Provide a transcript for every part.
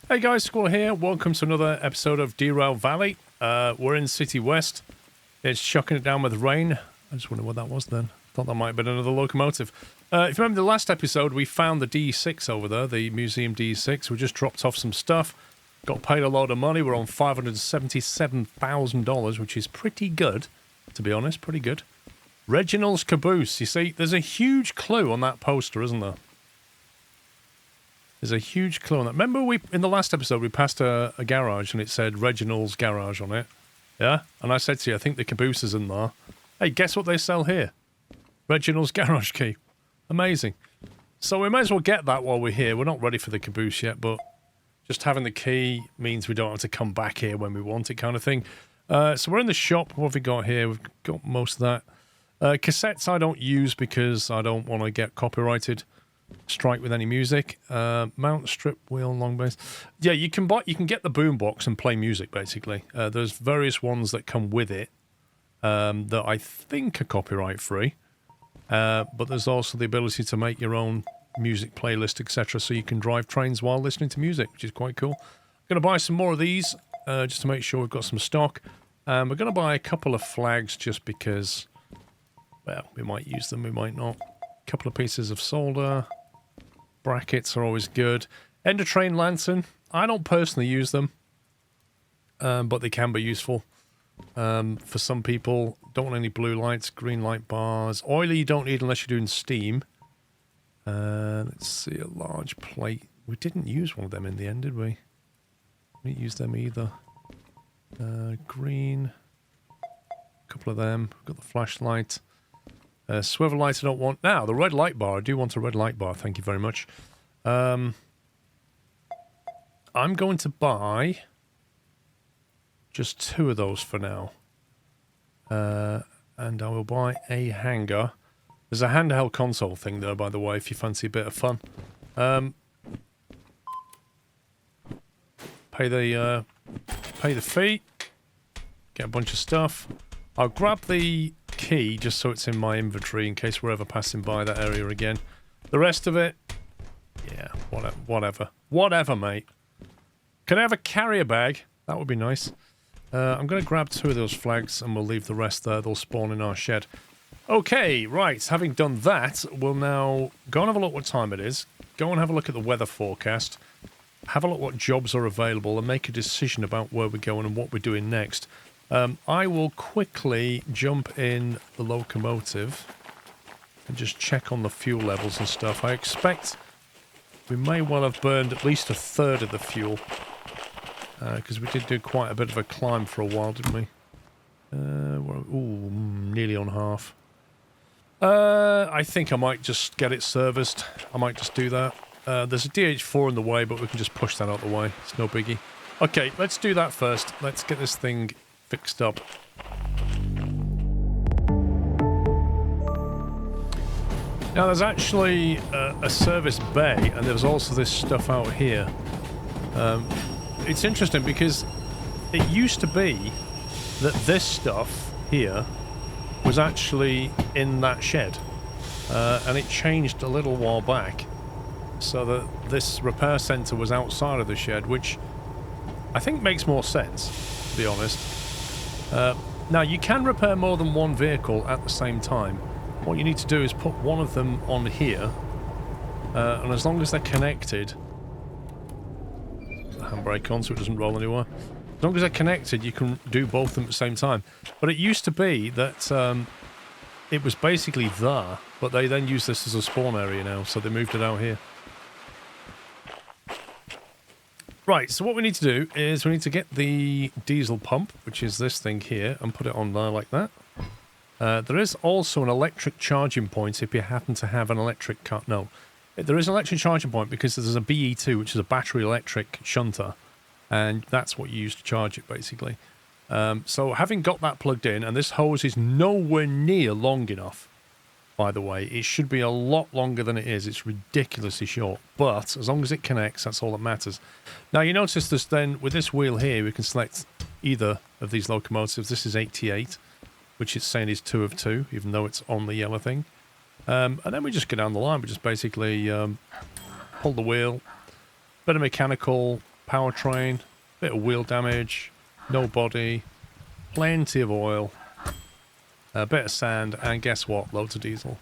Hey guys, Squall here. Welcome to another episode of Derail Valley. We're in City West. It's chucking it down with rain. I just wonder what that was then. Thought that might have been another locomotive. If you remember the last episode, we found the D6 over there, the museum D6. We just dropped off some stuff. Got paid a load of money. We're on $577,000, which is pretty good, to be honest. Pretty good. Reginald's Caboose. You see, there's a huge clue on that poster, isn't there? There's a huge clue on that. Remember in the last episode, we passed a garage and it said Reginald's Garage on it? Yeah? And I said to you, I think the caboose is in there. Hey, guess what they sell here? Reginald's Garage Key. Amazing. So we might as well get that while we're here. We're not ready for the caboose yet, but just having the key means we don't have to come back here when we want it, kind of thing. So we're in the shop. What have we got here? We've got most of that. Cassettes I don't use because I don't want to get copyrighted. Strike with any music. Mount, strip, wheel, long bass. Yeah, you can get the boombox and play music, basically. There's various ones that come with it that I think are copyright free. But there's also the ability to make your own music playlist, etc. So you can drive trains while listening to music, which is quite cool. I'm going to buy some more of these just to make sure we've got some stock. We're going to buy a couple of flags just because, well, we might use them, we might not. A couple of pieces of solder. Brackets are always good. Ender train lantern. I don't personally use them, but they can be useful. For some people, don't want any blue lights, green light bars. Oily you don't need unless you're doing steam. Let's see, a large plate. We didn't use one of them in the end, did we? We didn't use them either. Green. A couple of them. We've got the flashlight. Swivel light I don't want. Now, the red light bar. I do want a red light bar. Thank you very much. I'm going to buy just 2 of those for now. And I will buy a hanger. There's a handheld console thing there, by the way, if you fancy a bit of fun. Pay the fee. Get a bunch of stuff. I'll grab the key just so it's in my inventory in case we're ever passing by that area again. The rest of it, yeah, whatever. Whatever, mate. Can I have a carrier bag? That would be nice. I'm going to grab 2 of those flags and we'll leave the rest there. They'll spawn in our shed. Okay, right. Having done that, we'll now go and have a look what time it is. Go and have a look at the weather forecast. Have a look what jobs are available and make a decision about where we're going and what we're doing next. I will quickly jump in the locomotive and just check on the fuel levels and stuff. I expect we may well have burned at least 1/3 of the fuel because we did do quite a bit of a climb for a while, didn't we? Nearly on half. I think I might just get it serviced. I might just do that. There's a DH4 in the way, but we can just push that out the way. It's no biggie. Okay, let's do that first. Let's get this thing fixed up. Now there's actually a service bay and there's also this stuff out here. It's interesting because it used to be that this stuff here was actually in that shed and it changed a little while back so that this repair centre was outside of the shed, which I think makes more sense, to be honest. Now, you can repair more than one vehicle at the same time. What you need to do is put one of them on here, and as long as they're connected... The handbrake on so it doesn't roll anywhere. As long as they're connected, you can do both of them at the same time. But it used to be that it was basically there, but they then use this as a spawn area now, so they moved it out here. Right, so what we need to do is we need to get the diesel pump, which is this thing here, and put it on there like that. There is also an electric charging point if you happen to have an electric car. No, there is an electric charging point because there's a BE2, which is a battery electric shunter, and that's what you use to charge it, basically. So having got that plugged in, and this hose is nowhere near long enough, by the way. It should be a lot longer than it is. It's ridiculously short. But as long as it connects, that's all that matters. Now, you notice this then, with this wheel here, we can select either of these locomotives. This is 88, which it's saying is 2 of 2, even though it's on the yellow thing. And then we just go down the line. We just basically pull the wheel, bit of mechanical, powertrain, bit of wheel damage, no body, plenty of oil, a bit of sand, and guess what? Loads of diesel.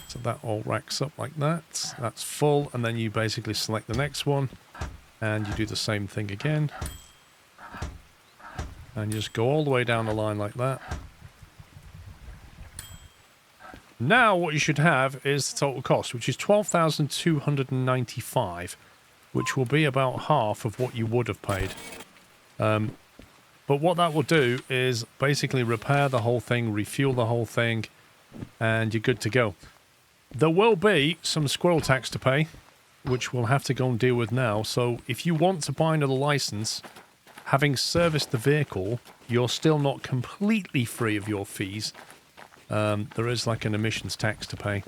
So that all racks up like that. That's full, and then you basically select the next one, and you do the same thing again. And you just go all the way down the line like that. Now what you should have is the total cost, which is 12,295, which will be about half of what you would have paid. But what that will do is basically repair the whole thing, refuel the whole thing, and you're good to go. There will be some squirrel tax to pay, which we'll have to go and deal with now. So if you want to buy another license, having serviced the vehicle, you're still not completely free of your fees. There is like an emissions tax to pay,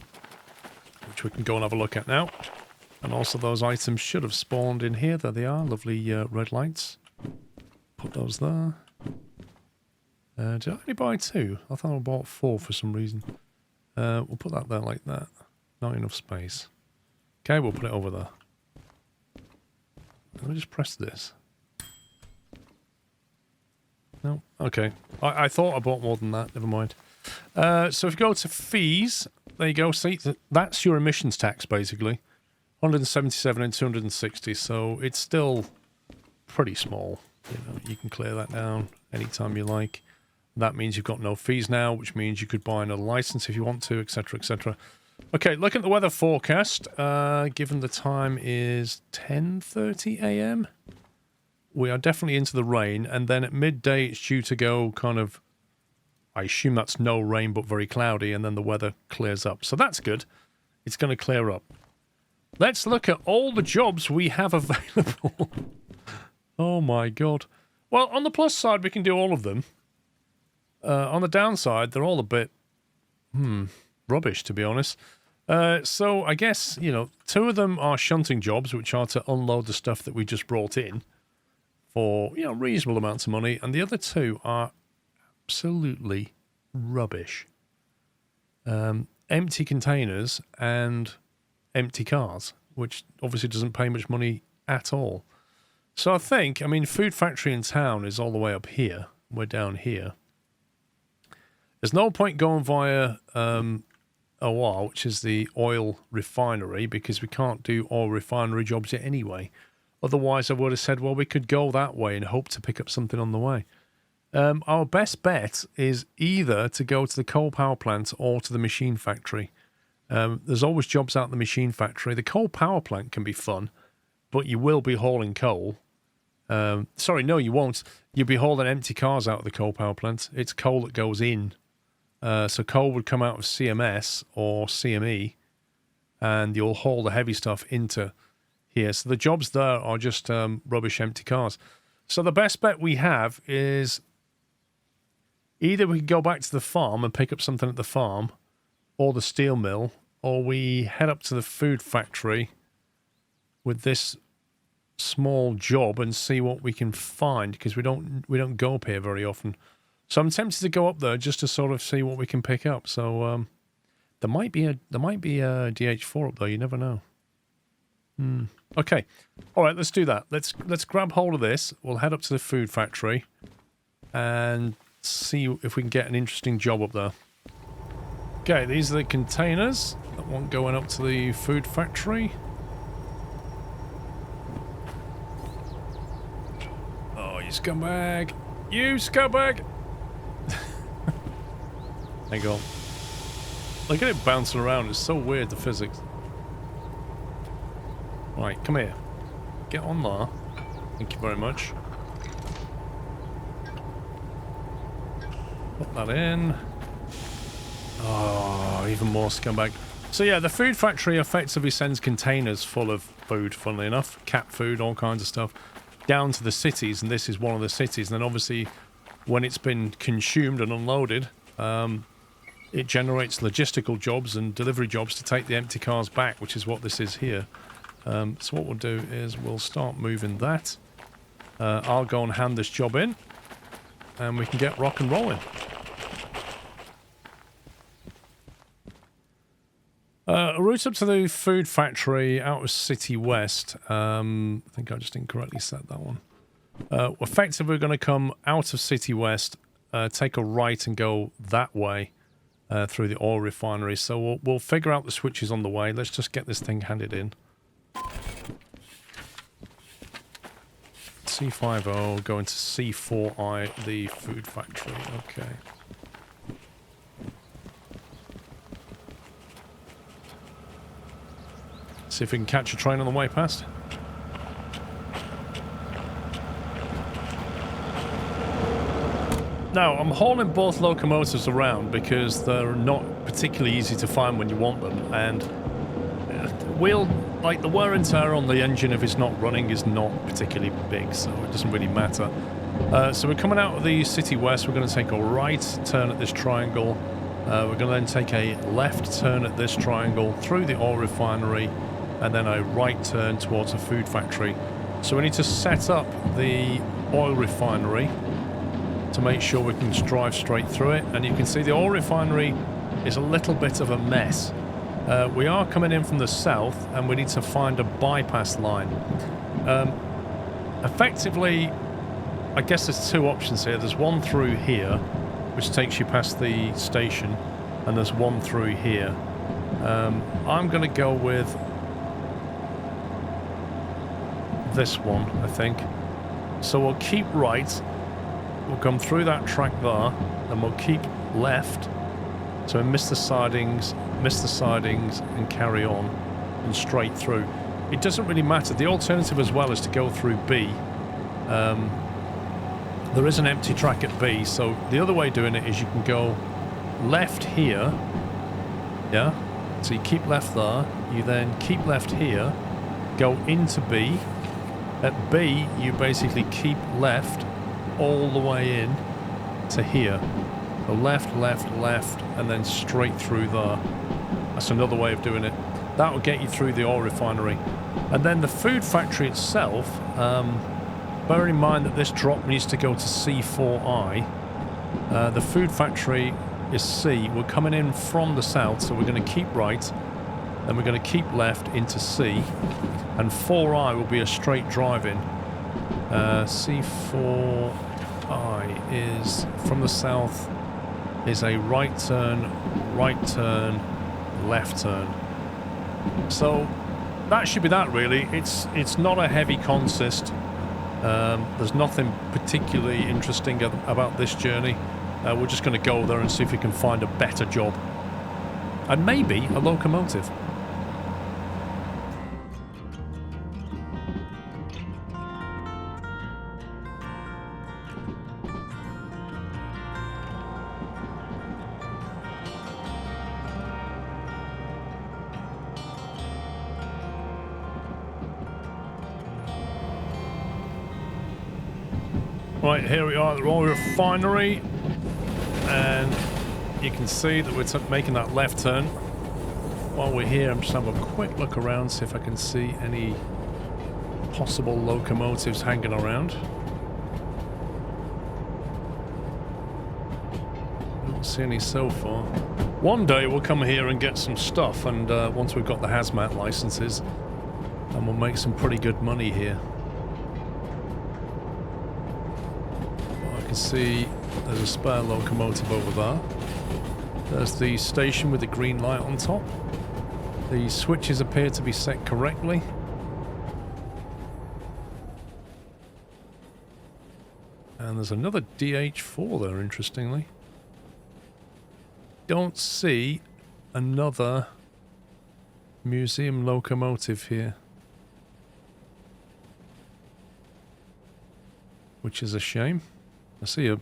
which we can go and have a look at now. And also those items should have spawned in here. There they are, lovely red lights. Put those there. Did I only buy 2? I thought I bought 4 for some reason. We'll put that there like that. Not enough space. Okay, we'll put it over there. Let me just press this. No, okay. I thought I bought more than that. Never mind. So if you go to fees, there you go. See, that's your emissions tax, basically. 177 and 260, so it's still pretty small. You know, you can clear that down anytime you like. That means you've got no fees now, which means you could buy another license if you want to, etc., etc. Okay, look at the weather forecast. Given the time is 10:30 a.m., we are definitely into the rain, and then at midday it's due to go kind of, I assume that's no rain but very cloudy, and then the weather clears up. So that's good. It's going to clear up. Let's look at all the jobs we have available. Oh my god. Well, on the plus side, we can do all of them. On the downside, they're all a bit, rubbish, to be honest. So I guess, 2 of them are shunting jobs, which are to unload the stuff that we just brought in for, reasonable amounts of money. And the other 2 are absolutely rubbish. Empty containers and empty cars, which obviously doesn't pay much money at all. So I think, Food Factory in town is all the way up here. We're down here. There's no point going via OR, which is the oil refinery, because we can't do oil refinery jobs yet anyway. Otherwise, I would have said, well, we could go that way and hope to pick up something on the way. Our best bet is either to go to the coal power plant or to the machine factory. There's always jobs out in the machine factory. The coal power plant can be fun, but you will be hauling coal. Sorry, no, you won't. You'll be hauling empty cars out of the coal power plant. It's coal that goes in. So coal would come out of CMS or CME, and you'll haul the heavy stuff into here. So the jobs there are just rubbish empty cars. So the best bet we have is either we can go back to the farm and pick up something at the farm, or the steel mill, or we head up to the food factory with this small job and see what we can find, because we don't go up here very often. So I'm tempted to go up there just to sort of see what we can pick up. So there might be a DH4 up there. You never know. Okay, all right. Let's do that. Let's grab hold of this. We'll head up to the food factory and see if we can get an interesting job up there. Okay, these are the containers that want going up to the food factory. Oh, you scumbag! You scumbag! There you go. Look at it bouncing around. It's so weird, the physics. Right, come here. Get on there. Thank you very much. Put that in. Oh, even more scumbag. So yeah, the food factory effectively sends containers full of food, funnily enough. Cat food, all kinds of stuff, down to the cities, and this is one of the cities. And then obviously, when it's been consumed and unloaded, it generates logistical jobs and delivery jobs to take the empty cars back, which is what this is here. So what we'll do is we'll start moving that. I'll go and hand this job in, and we can get rock and rolling. a route up to the food factory out of City West. I think I just incorrectly set that one. Effectively, we're going to come out of City West, take a right and go that way through the oil refinery. So we'll figure out the switches on the way. Let's just get this thing handed in. C50 going to C4I, the food factory. Okay. See if we can catch a train on the way past. Now, I'm hauling both locomotives around because they're not particularly easy to find when you want them, and the wear and tear on the engine if it's not running is not particularly big, so it doesn't really matter. So we're coming out of the City West. We're going to take a right turn at this triangle. We're going to then take a left turn at this triangle through the oil refinery, and then a right turn towards a food factory. So we need to set up the oil refinery to make sure we can drive straight through it. And you can see the oil refinery is a little bit of a mess. We are coming in from the south, and we need to find a bypass line. Effectively, I guess there's two options here. There's one through here, which takes you past the station, and there's one through here. I'm going to go with this one, I think. So we'll keep right, we'll come through that track there, and we'll keep left, so we miss the sidings, and carry on, and straight through. It doesn't really matter. The alternative as well is to go through B. There is an empty track at B, so the other way of doing it is you can go left here, yeah? So you keep left there, you then keep left here, go into B. At B, you basically keep left all the way in to here. So left, left, left, and then straight through there. That's another way of doing it. That will get you through the oil refinery. And then the food factory itself, bear in mind that this drop needs to go to C4I. The food factory is C. We're coming in from the south, so we're going to keep right, then we're going to keep left into C, and 4I will be a straight drive in. C4I is from the south, is a right turn, left turn. So that should be that, really. It's not a heavy consist. There's nothing particularly interesting about this journey. We're just going to go there and see if we can find a better job. And maybe a locomotive. Right, here we are at the oil refinery, and you can see that we're making that left turn. While we're here, I'm just having a quick look around, see if I can see any possible locomotives hanging around. Don't see any so far. One day we'll come here and get some stuff, and once we've got the hazmat licenses, and we'll make some pretty good money here. See, there's a spare locomotive over there. There's the station with the green light on top. The switches appear to be set correctly. And there's another DH4 there, interestingly. Don't see another museum locomotive here, which is a shame. I see a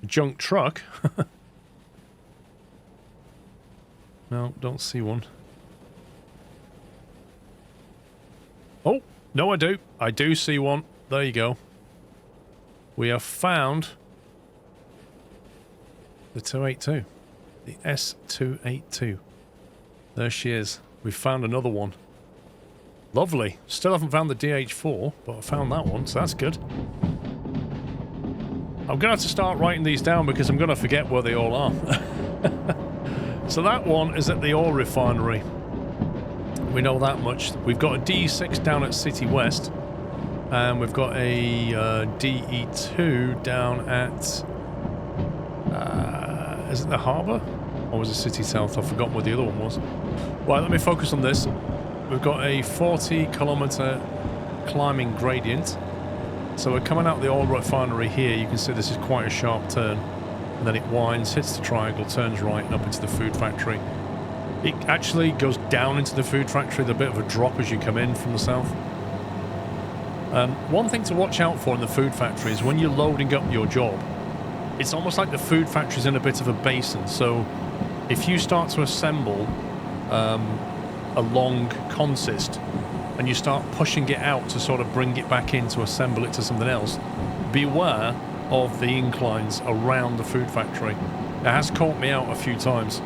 junk truck. No, don't see one. Oh, no, I do. I do see one. There you go. We have found the 282. The S282. There she is. We've found another one. Lovely. Still haven't found the DH4, but I found that one, so that's good. I'm going to have to start writing these down because I'm going to forget where they all are. So that one is at the oil refinery. We know that much. We've got a DE6 down at City West. And we've got a DE2 down at... is it the harbour? Or was it City South? I've forgotten what the other one was. Right, let me focus on this. We've got a 40-kilometre climbing gradient. So we're coming out the oil refinery here. You can see this is quite a sharp turn. And then it winds, hits the triangle, turns right and up into the food factory. It actually goes down into the food factory. There's a bit of a drop as you come in from the south. One thing to watch out for in the food factory is when you're loading up your job, it's almost like the food factory's in a bit of a basin. So if you start to assemble a long consist and you start pushing it out to sort of bring it back in to assemble it to something else, beware of the inclines around the food factory. It has caught me out a few times.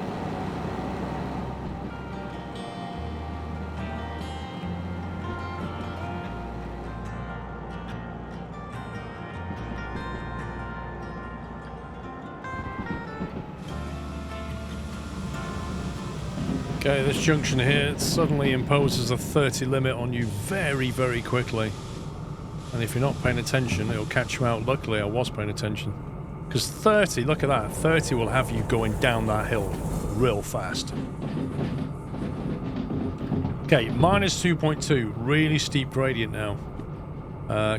Okay, this junction here suddenly imposes a 30 limit on you very, very quickly. And if you're not paying attention, it'll catch you out. Luckily, I was paying attention. Because 30, look at that, 30 will have you going down that hill real fast. Okay, minus 2.2, really steep gradient now.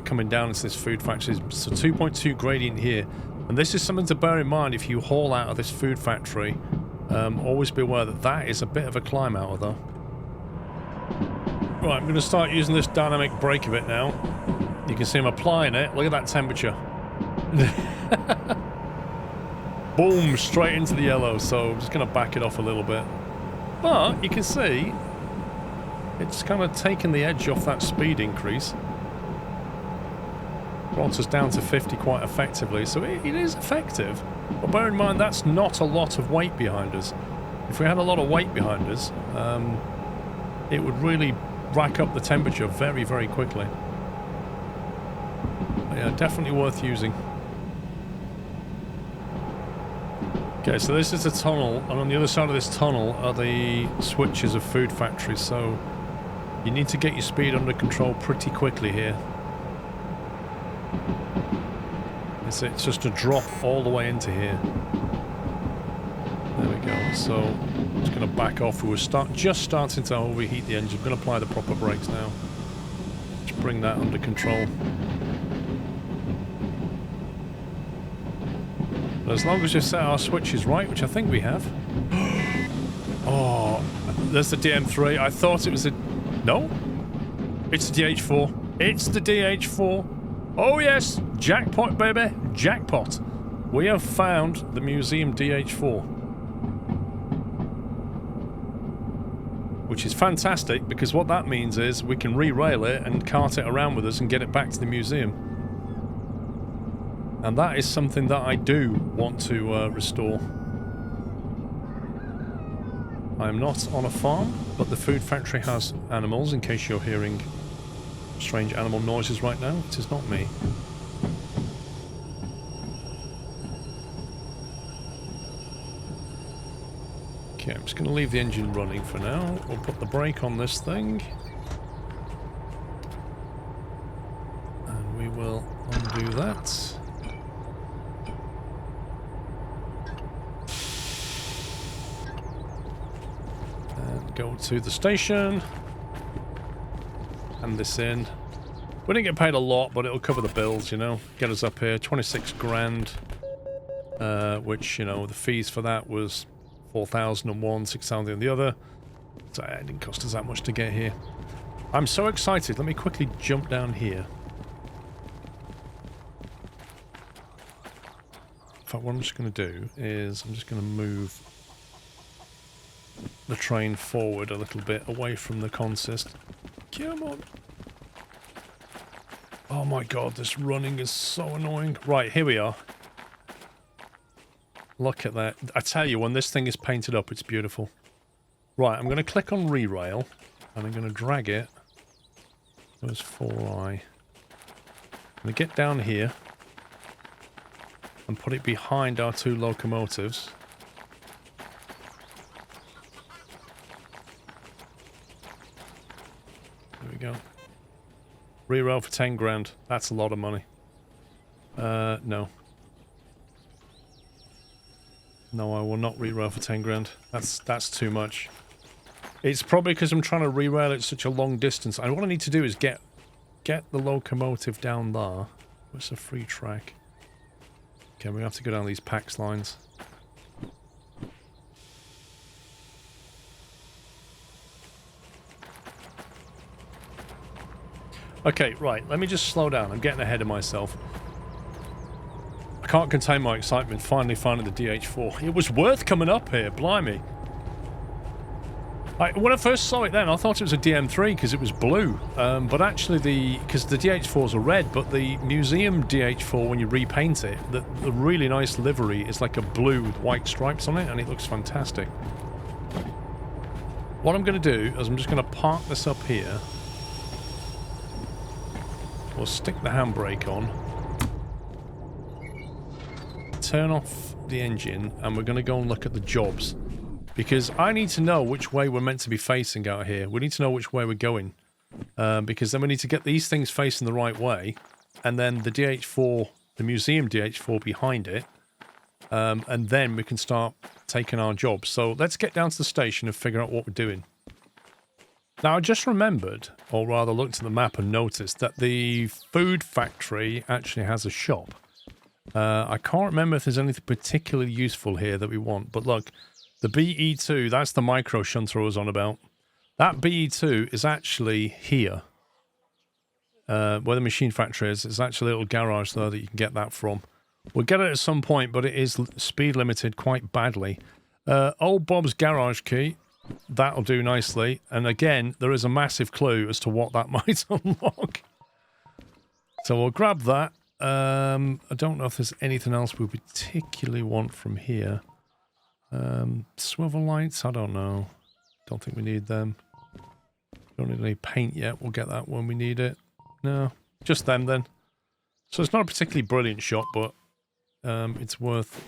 Coming down into this food factory. So 2.2 gradient here. And this is something to bear in mind if you haul out of this food factory. Always be aware that that is a bit of a climb out of there. Right, I'm going to start using this dynamic brake a bit now. You can see I'm applying it. Look at that temperature. Boom, straight into the yellow. So I'm just going to back it off a little bit. But you can see it's kind of taken the edge off that speed increase. Brought us down to 50 quite effectively. So it is effective. But bear in mind, that's not a lot of weight behind us. If we had a lot of weight behind us, it would really rack up the temperature very, very quickly. But yeah, definitely worth using. Okay, so this is a tunnel, and on the other side of this tunnel are the switches of food factories, so you need to get your speed under control pretty quickly here. It's just a drop all the way into here. There we go. So I'm just going to back off. We were just starting to overheat the engine. I'm going to apply the proper brakes now. Just bring that under control. But as long as we set our switches right, which I think we have. Oh, there's the DM3. I thought it was a... No? It's the DH4. It's the DH4. Oh yes, jackpot baby, jackpot. We have found the museum DH4. Which is fantastic, because what that means is we can re-rail it and cart it around with us and get it back to the museum. And that is something that I do want to restore. I am not on a farm, but the food factory has animals, in case you're hearing strange animal noises right now. It is not me. Okay, I'm just going to leave the engine running for now. We'll put the brake on this thing. And we will undo that. And go to the station. Hand this in. We didn't get paid a lot, but it'll cover the bills, you know. Get us up here. 26 grand. Which, you know, the fees for that was 4,000 on one, 6,000 on the other. So it didn't cost us that much to get here. I'm so excited. Let me quickly jump down here. In fact, what I'm just going to do is I'm just going to move the train forward a little bit away from the consist. Come on. Oh my god, this running is so annoying. Right, here we are. Look at that. I tell you, when this thing is painted up, it's beautiful. Right, I'm going to click on Rerail, and I'm going to drag it. There's 4i. I'm going to get down here and put it behind our two locomotives. we go. Rerail for 10 grand. That's a lot of money. No. No, I will not rerail for 10 grand. That's too much. It's probably because I'm trying to rerail it such a long distance. And what I need to do is get the locomotive down there. What's a free track? Okay, we have to go down these PAX lines. Okay, right, let me just slow down. I'm getting ahead of myself. I can't contain my excitement finally finding the DH4. It was worth coming up here, blimey. When I first saw it then, I thought it was a DM3 because it was blue. But actually, because the DH4s are red, but the museum DH4, when you repaint it, the really nice livery is like a blue with white stripes on it, and it looks fantastic. What I'm going to do is I'm just going to park this up here. We'll stick the handbrake on. Turn off the engine, and we're going to go and look at the jobs. Because I need to know which way we're meant to be facing out here. We need to know which way we're going. Because then we need to get these things facing the right way. And then the DH4, the museum DH4 behind it. And then we can start taking our jobs. So let's get down to the station and figure out what we're doing. Now I just remembered, or rather looked at the map and noticed, that the food factory actually has a shop. I can't remember if there's anything particularly useful here that we want. But look... The BE2, that's the micro shunter I was on about. That BE2 is actually here. Where the machine factory is. It's actually a little garage there that you can get that from. We'll get it at some point, but it is speed limited quite badly. Old Bob's garage key. That'll do nicely. And again, there is a massive clue as to what that might unlock. So we'll grab that. I don't know if there's anything else we particularly want from here. Swivel lights, I don't know. Don't think we need them. Don't need any paint yet. We'll get that when we need it. No, just them then. So it's not a particularly brilliant shot, but it's worth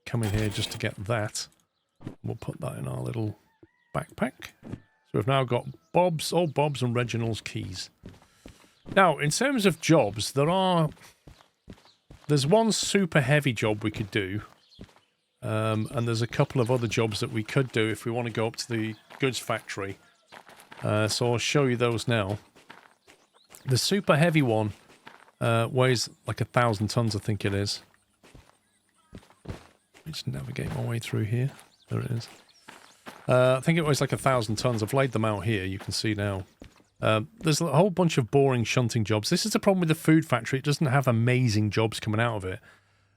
coming here just to get that. We'll put that in our little backpack. So we've now got Bob's, old Bob's and Reginald's keys. Now, in terms of jobs, there's one super heavy job we could do. And there's a couple of other jobs that we could do if we want to go up to the goods factory. So I'll show you those now. The super heavy one weighs like 1,000 tons, I think it is. Let me just navigate my way through here. There it is. I think it weighs like 1,000 tons. I've laid them out here, you can see now. There's a whole bunch of boring shunting jobs. This is the problem with the food factory. It doesn't have amazing jobs coming out of it.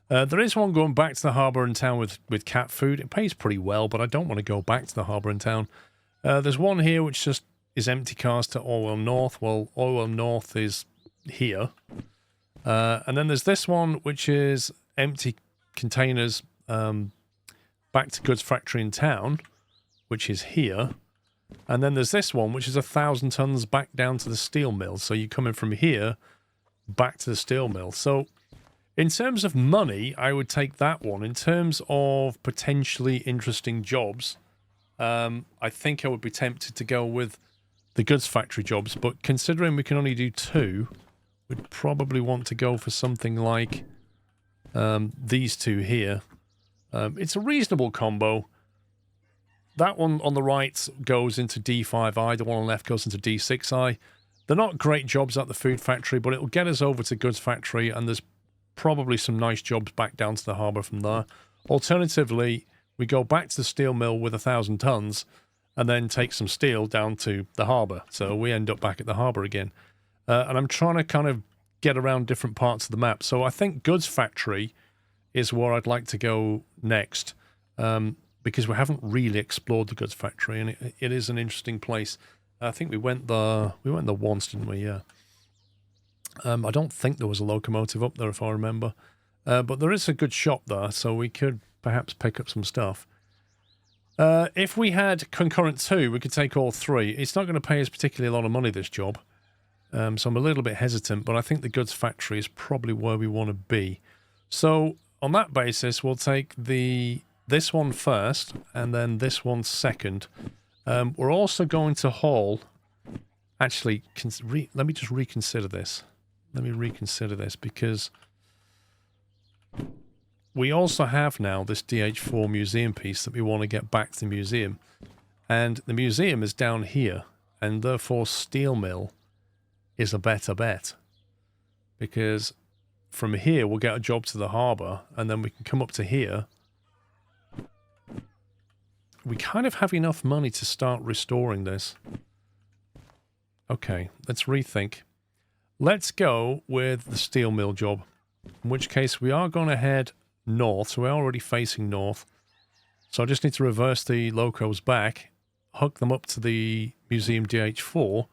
There is one going back to the harbour in town with cat food. It pays pretty well, but I don't want to go back to the harbour in town. There's one here which just is empty cars to Orwell North. Well, Orwell North is here. And then there's this one which is empty containers back to goods factory in town, which is here. And then there's this one which is 1,000 tons back down to the steel mill. So you're coming from here back to the steel mill. So... in terms of money, I would take that one. In terms of potentially interesting jobs, I think I would be tempted to go with the goods factory jobs. But considering we can only do 2, we'd probably want to go for something like these 2 here. It's a reasonable combo. That one on the right goes into D5i. The one on the left goes into D6i. They're not great jobs at the food factory, but it'll get us over to goods factory, and there's probably some nice jobs back down to the harbour from there. Alternatively, we go back to the steel mill with 1,000 tons and then take some steel down to the harbour. So we end up back at the harbour again. And I'm trying to kind of get around different parts of the map. So I think goods factory is where I'd like to go next, because we haven't really explored the goods factory, and it is an interesting place. I think we went there once, didn't we? Yeah. I don't think there was a locomotive up there, if I remember. But there is a good shop there, so we could perhaps pick up some stuff. If we had concurrent 2, we could take all 3. It's not going to pay us particularly a lot of money, this job. So I'm a little bit hesitant, but I think the goods factory is probably where we want to be. So on that basis, we'll take this one first, and then this one second. We're also going to haul Actually, let me just reconsider this. Let me reconsider this because we also have now this DH4 museum piece that we want to get back to the museum. And the museum is down here, and therefore steel mill is a better bet. Because from here we'll get a job to the harbour, and then we can come up to here. We kind of have enough money to start restoring this. Okay, let's rethink. Let's go with the steel mill job. In which case we are going to head north, so we're already facing north. So I just need to reverse the locos back, hook them up to the museum DH4,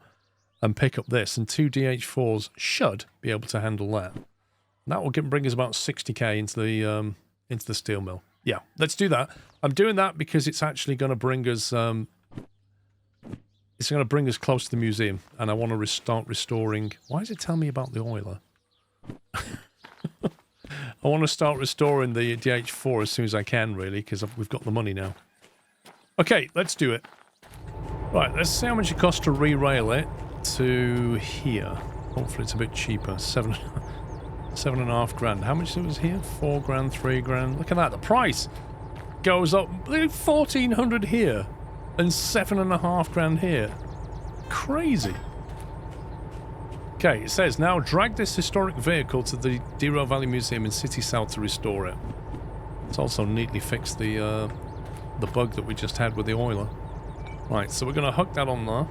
and pick up this. And 2 DH4s should be able to handle that. That will bring us about 60k into the steel mill. Yeah, let's do that. I'm doing that because it's actually going to bring us... it's going to bring us close to the museum, and I want to start restoring... Why does it tell me about the oiler? I want to start restoring the DH4 as soon as I can, really, because we've got the money now. Okay, let's do it. Right, let's see how much it costs to re-rail it to here. Hopefully it's a bit cheaper. 7.5 grand. How much it was here? 4 grand, 3 grand. Look at that. The price goes up. 1,400 here and 7.5 grand here. Crazy. Okay, it says, now drag this historic vehicle to the Derail Valley Museum in City South to restore it. It's also neatly fixed the bug that we just had with the oiler. Right, so we're going to hook that on there.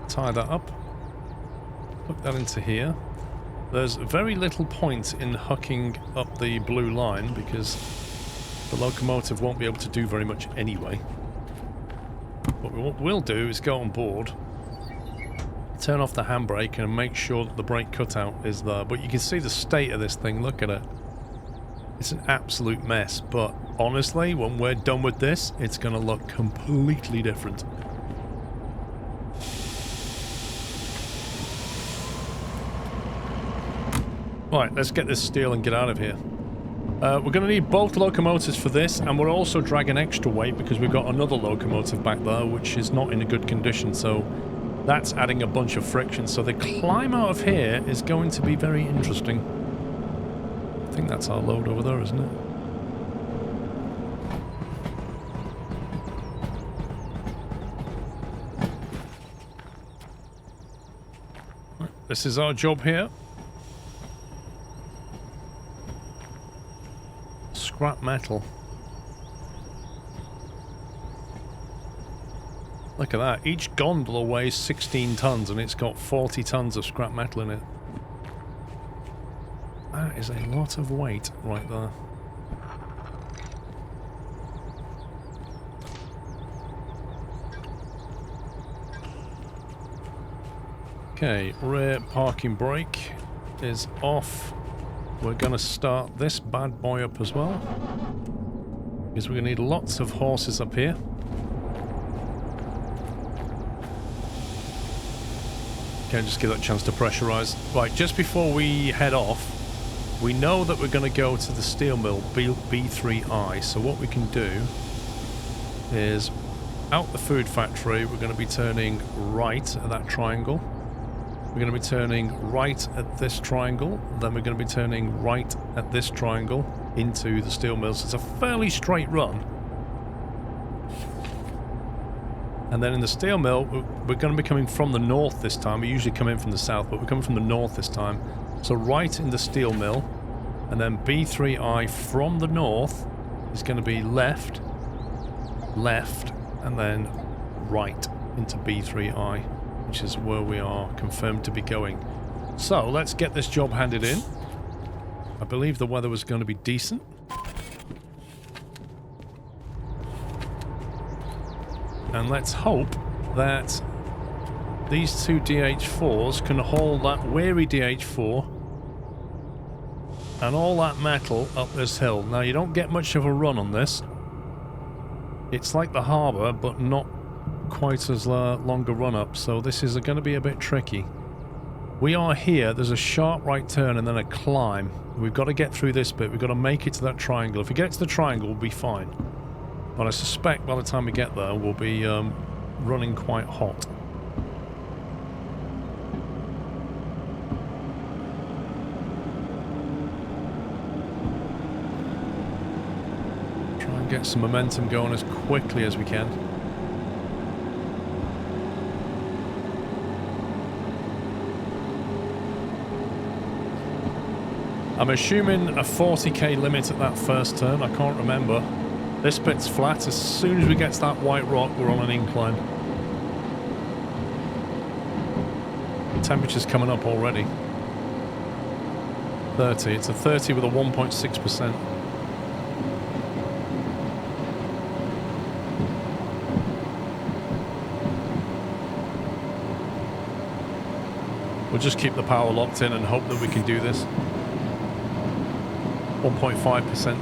Tie that up. Hook that into here. There's very little point in hooking up the blue line because the locomotive won't be able to do very much anyway. What we'll do is go on board, turn off the handbrake and make sure that the brake cutout is there. But you can see the state of this thing, look at it. It's an absolute mess, but honestly, when we're done with this, it's going to look completely different. Right, let's get this steel and get out of here. We're going to need both locomotives for this, and we're also dragging extra weight because we've got another locomotive back there which is not in a good condition, so that's adding a bunch of friction. So the climb out of here is going to be very interesting. I think that's our load over there, isn't it? Right, this is our job here. Scrap metal. Look at that. Each gondola weighs 16 tons and it's got 40 tons of scrap metal in it. That is a lot of weight right there. Okay, rear parking brake is off. We're going to start this bad boy up as well, because we're going to need lots of horses up here. Okay, just give that a chance to pressurize. Right, just before we head off, we know that we're going to go to the steel mill, B3I, so what we can do is, out the food factory, we're going to be turning right at that triangle. We're going to be turning right at this triangle, then we're going to be turning right at this triangle into the steel mills. It's a fairly straight run. And then in the steel mill, we're going to be coming from the north this time. We usually come in from the south, but we're coming from the north this time. So right in the steel mill, and then B3I from the north is going to be left, left, and then right into B3I, which is where we are confirmed to be going. So let's get this job handed in. I believe the weather was going to be decent. And let's hope that these two DH4s can haul that weary DH4 and all that metal up this hill. Now, you don't get much of a run on this. It's like the harbour, but not quite as longer run up, so this is going to be a bit tricky. We are here, there's a sharp right turn and then a climb. We've got to get through this bit, we've got to make it to that triangle. If we get to the triangle, we'll be fine. But I suspect by the time we get there, we'll be running quite hot. get some momentum going as quickly as we can. I'm assuming a 40k limit at that first turn. I can't remember. This bit's flat. As soon as we get to that white rock, we're on an incline. Temperature's coming up already. 30. It's a 30 with a 1.6%. We'll just keep the power locked in and hope that we can do this. 1.5%.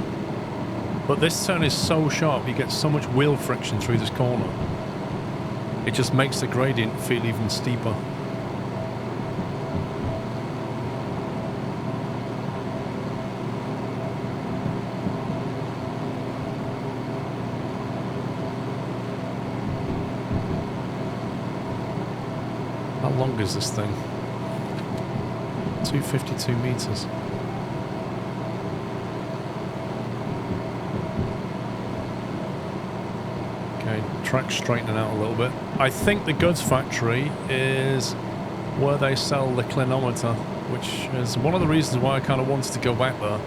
But this turn is so sharp, you get so much wheel friction through this corner. It just makes the gradient feel even steeper. How long is this thing? 252 meters. Track straightening out a little bit. I think the goods factory is where they sell the clinometer, which is one of the reasons why I kind of wanted to go back there.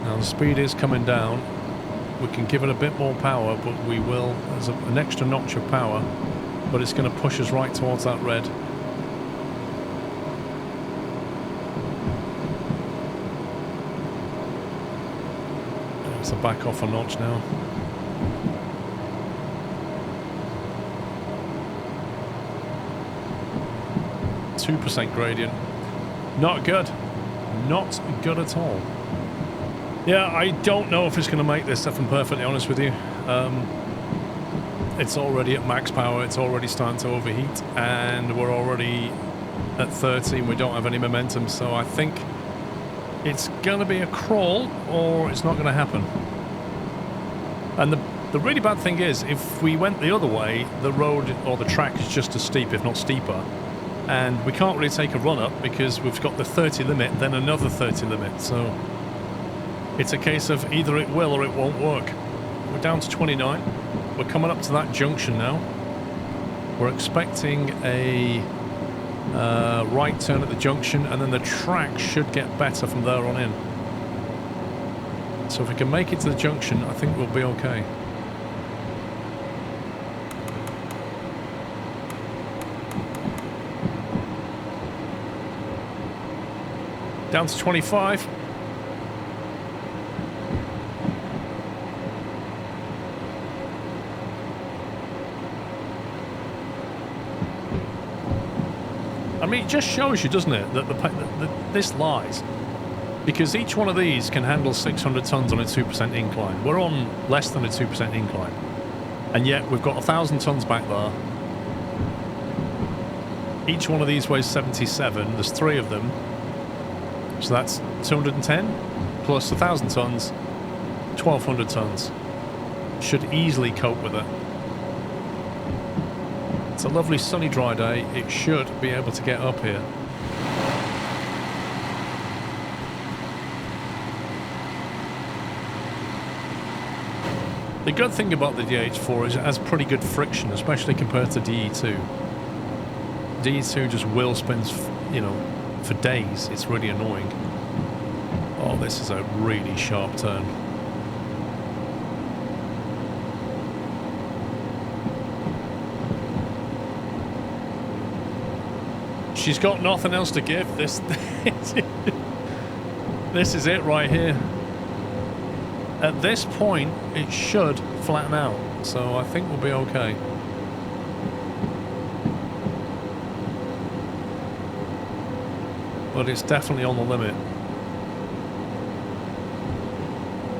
Now the speed is coming down. We can give it a bit more power, but we will. There's an extra notch of power, but it's going to push us right towards that red. So back off a notch now. .2% gradient. Not good. Not good at all. Yeah, I don't know if it's going to make this, if I'm perfectly honest with you. It's already at max power. It's already starting to overheat. And we're already at 30 and we don't have any momentum. So I think it's going to be a crawl or it's not going to happen. And the really bad thing is, if we went the other way, the road or the track is just as steep, if not steeper. And we can't really take a run up because we've got the 30 limit, then another 30 limit. So it's a case of either it will or it won't work. We're down to 29. We're coming up to that junction now. We're expecting a right turn at the junction, and then the track should get better from there on in. So if we can make it to the junction, I think we'll be okay. Down to 25. I mean, it just shows you, doesn't it, that this lies. Because each one of these can handle 600 tons on a 2% incline. We're on less than a 2% incline. And yet we've got 1,000 tons back there. Each one of these weighs 77. There's 3 of them. So that's 210 plus 1,000 tons, 1,200 tons. Should easily cope with it. It's a lovely sunny dry day. It should be able to get up here. The good thing about the DH4 is it has pretty good friction, especially compared to DE2. DE2 just wheel spins, you know, for days. It's really annoying. Oh, this is a really sharp turn. She's got nothing else to give. This is it right here. At this point, it should flatten out. So I think we'll be okay. But it's definitely on the limit.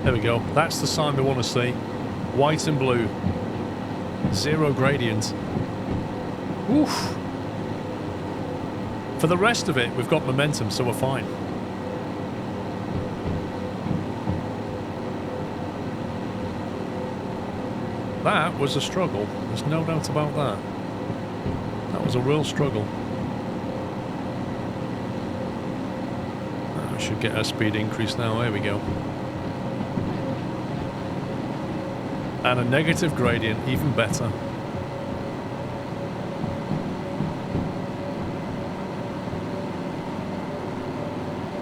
There we go. That's the sign we want to see. White and blue. 0 gradient. Oof. For the rest of it, we've got momentum, so we're fine. That was a struggle. There's no doubt about that. That was a real struggle. Should get our speed increase now. There we go. And a negative gradient, even better.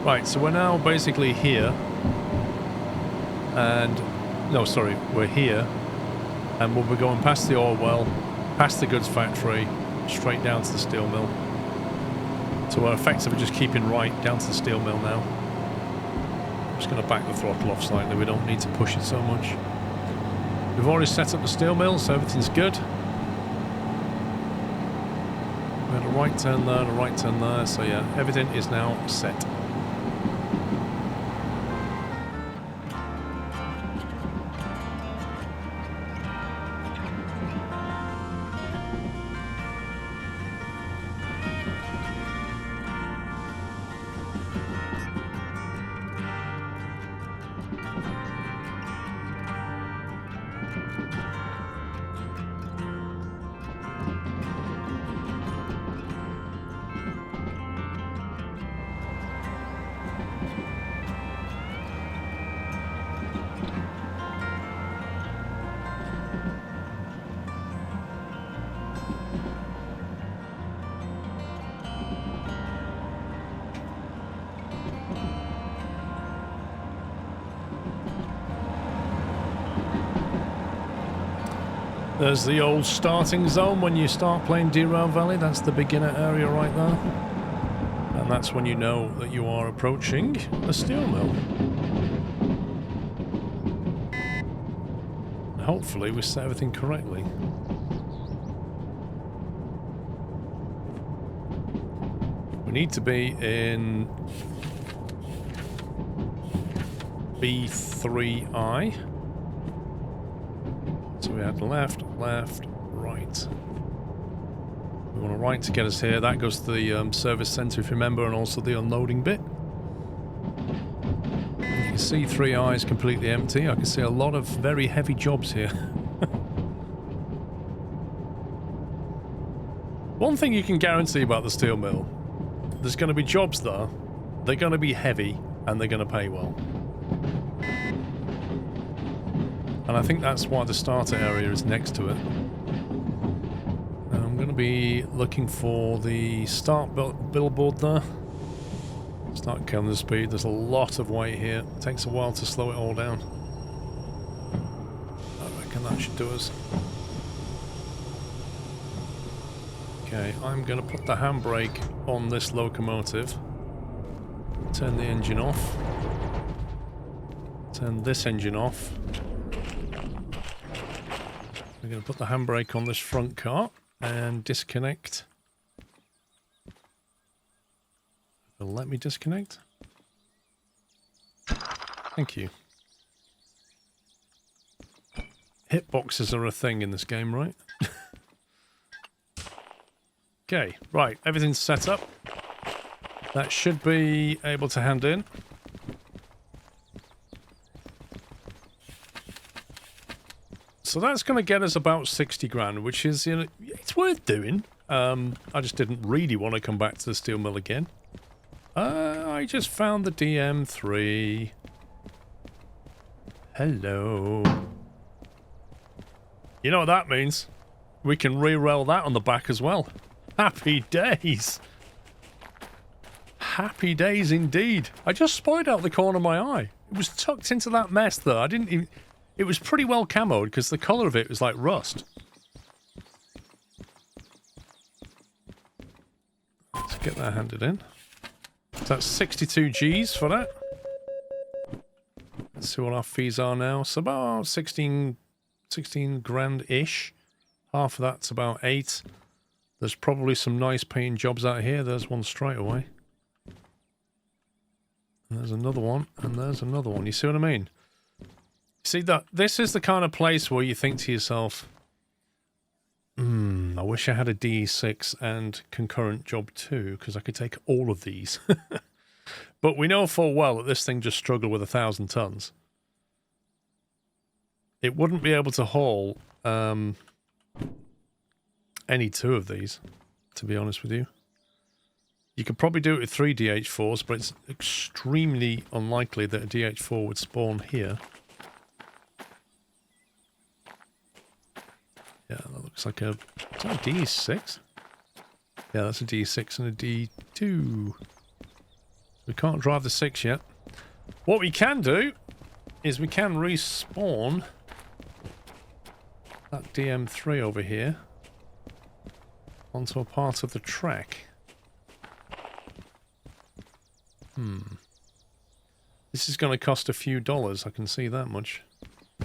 Right, so we're now basically here. And, no, sorry, we're here. And we'll be going past the oil well, past the goods factory, straight down to the steel mill. So we're effectively just keeping right down to the steel mill now. I'm just going to back the throttle off slightly. We don't need to push it so much. We've already set up the steel mill, so everything's good. We had a right turn there and a right turn there, so yeah, everything is now set. There's the old starting zone when you start playing Derail Valley. That's the beginner area right there. And that's when you know that you are approaching a steel mill. And hopefully we set everything correctly. We need to be in B3I. So we had left, left, right. We want a right to get us here. That goes to the service centre, if you remember, and also the unloading bit. And you can see 3I is completely empty. I can see a lot of very heavy jobs here. One thing you can guarantee about the steel mill, there's going to be jobs there, they're going to be heavy, and they're going to pay well. And I think that's why the starter area is next to it. I'm going to be looking for the start billboard there. Start killing the speed. There's a lot of weight here. It takes a while to slow it all down. I reckon that should do us. Okay, I'm going to put the handbrake on this locomotive. Turn the engine off. Turn this engine off. We're going to put the handbrake on this front car and disconnect. It'll let me disconnect. Thank you. Hitboxes are a thing in this game, right? Okay, right, everything's set up. That should be able to hand in. So that's going to get us about 60 grand, which is, you know, it's worth doing. I just didn't really want to come back to the steel mill again. I just found the DM3. Hello. You know what that means? We can re-rail that on the back as well. Happy days. Happy days indeed. I just spied out the corner of my eye. It was tucked into that mess there. I didn't even... It was pretty well camoed because the colour of it was like rust. Let's get that handed in. So that's 62 Gs for that. Let's see what our fees are now. So about 16 grand-ish. Half of that's about 8. There's probably some nice paying jobs out here. There's one straight away. And there's another one, and there's another one. You see what I mean? See, that this is the kind of place where you think to yourself, I wish I had a DE6 and concurrent job too, because I could take all of these. But we know full well that this thing just struggled with 1,000 tons. It wouldn't be able to haul any 2 of these, to be honest with you. You could probably do it with 3 DH4s, but it's extremely unlikely that a DH4 would spawn here. like a... Is that a D6? Yeah, that's a D6 and a D2. We can't drive the 6 yet. What we can do is we can respawn that DM3 over here onto a part of the track. This is going to cost a few dollars, I can see that much.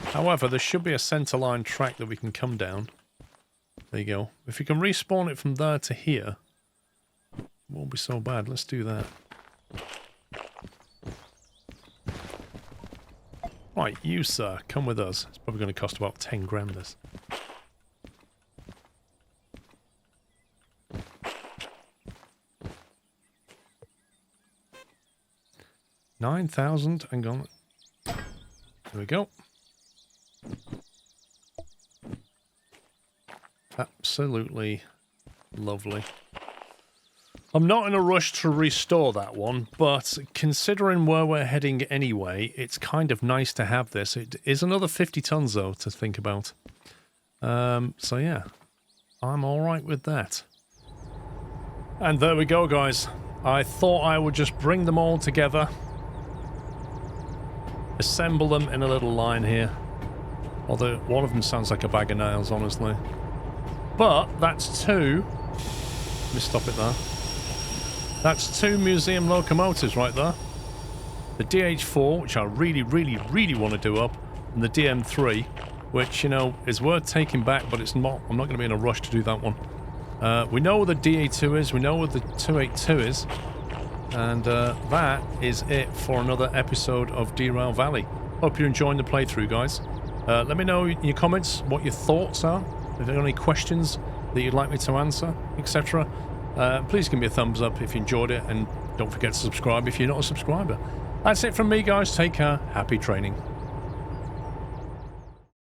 However, there should be a centerline track that we can come down. There you go. If we can respawn it from there to here, it won't be so bad. Let's do that. Right, you sir, come with us. It's probably going to cost about 10 grand this. $9,000 and gone. There we go. Absolutely lovely. I'm not in a rush to restore that one, but considering where we're heading anyway, it's kind of nice to have this. It is another 50 tons, though, to think about. So, yeah, I'm all right with that. And there we go, guys. I thought I would just bring them all together, assemble them in a little line here. Although one of them sounds like a bag of nails, honestly. But that's two. Let me stop it there. That's two museum locomotives right there. The DH4, which I really, really, really want to do up, and the DM3, which, you know, is worth taking back, but it's not. I'm not going to be in a rush to do that one. We know where the DA2 is. We know where the 282 is. And that is it for another episode of Derail Valley. Hope you're enjoying the playthrough, guys. Let me know in your comments what your thoughts are. If there are any questions that you'd like me to answer, etc. Please give me a thumbs up if you enjoyed it, and don't forget to subscribe if you're not a subscriber. That's it from me, guys. Take care. Happy training.